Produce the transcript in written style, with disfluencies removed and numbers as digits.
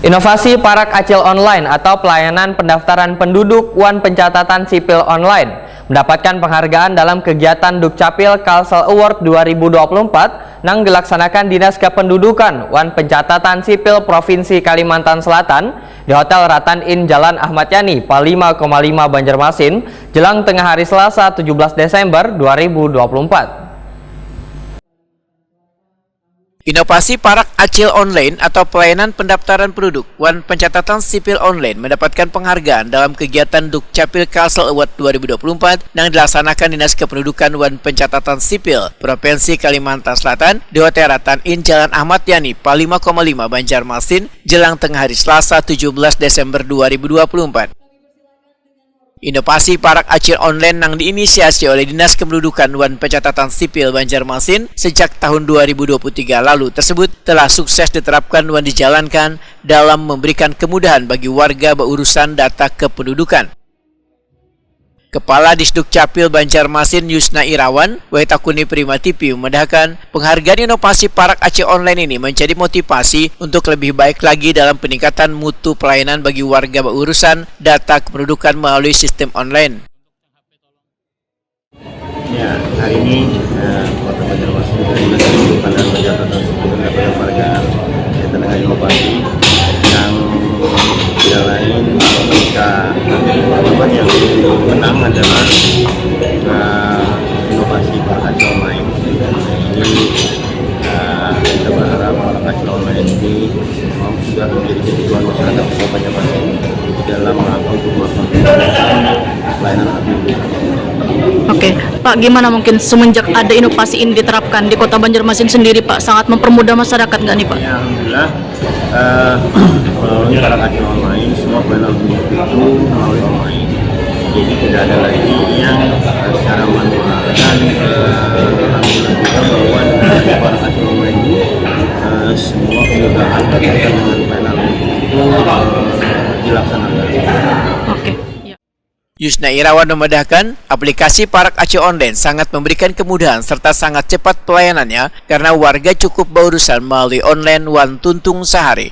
Inovasi Parak Acil Online atau pelayanan pendaftaran penduduk Wan Pencatatan Sipil Online mendapatkan penghargaan dalam kegiatan Dukcapil Kalsel Award 2024 yang dilaksanakan Dinas Kependudukan Wan Pencatatan Sipil Provinsi Kalimantan Selatan di Hotel Ratan Inn Jalan Ahmad Yani, Palima, 5 Banjarmasin, jelang tengah hari Selasa 17 Desember 2024. Inovasi Parak Acil Online atau pelayanan pendaftaran penduduk Wan Pencatatan Sipil Online mendapatkan penghargaan dalam kegiatan Dukcapil Kalsel Award 2024 yang dilaksanakan Dinas Kependudukan Wan Pencatatan Sipil Provinsi Kalimantan Selatan di Hotel Ratan Inn Jalan Ahmad Yani, Palima, 5 Banjarmasin, jelang tengah hari Selasa 17 Desember 2024. Inovasi Parak Acil Online yang diinisiasi oleh Dinas Kependudukan Wan Pencatatan Sipil Banjarmasin sejak tahun 2023 lalu tersebut telah sukses diterapkan dan dijalankan dalam memberikan kemudahan bagi warga berurusan data kependudukan. Kepala Disduk Capil Banjarmasin Yusna Irawan, Waitakuni Prima TV memendahkan penghargaan inovasi Parak Acil Online ini menjadi motivasi untuk lebih baik lagi dalam peningkatan mutu pelayanan bagi warga berurusan data kependudukan melalui sistem online. Ya, hari ini Kota Banjarmasin dari Dinas Kependudukan dan Pencatatan Sipil mendapatkan penghargaan kaitan dengan inovasi yang tidak lain ketika teman yang menang adalah inovasi Parak Acil Online. Ini kita berharap Parak Acil Online ini memang sudah menjadi kebutuhan masyarakat Kota Banjarmasin dalam rangka untuk melakukan pelayanan penduduk. Oke, Pak, gimana mungkin semenjak ada inovasi ini diterapkan di Kota Banjarmasin sendiri, Pak, sangat mempermudah masyarakat nggak nih, Pak? Ya, alhamdulillah melalui Parak Acil Online semua pelayanan penduduk itu melalui online. Jadi tidak ada lagi yang secara manual dan alhamdulillah juga bahwa dengan Parak Acil Online ini semua kemudahan berkaitan dengan pelayanan itu dilaksanakan. Oke. Yusna Irawan memendahkan aplikasi Parak Acil Online sangat memberikan kemudahan serta sangat cepat pelayanannya karena warga cukup berurusan melalui online Wan Tuntung sehari.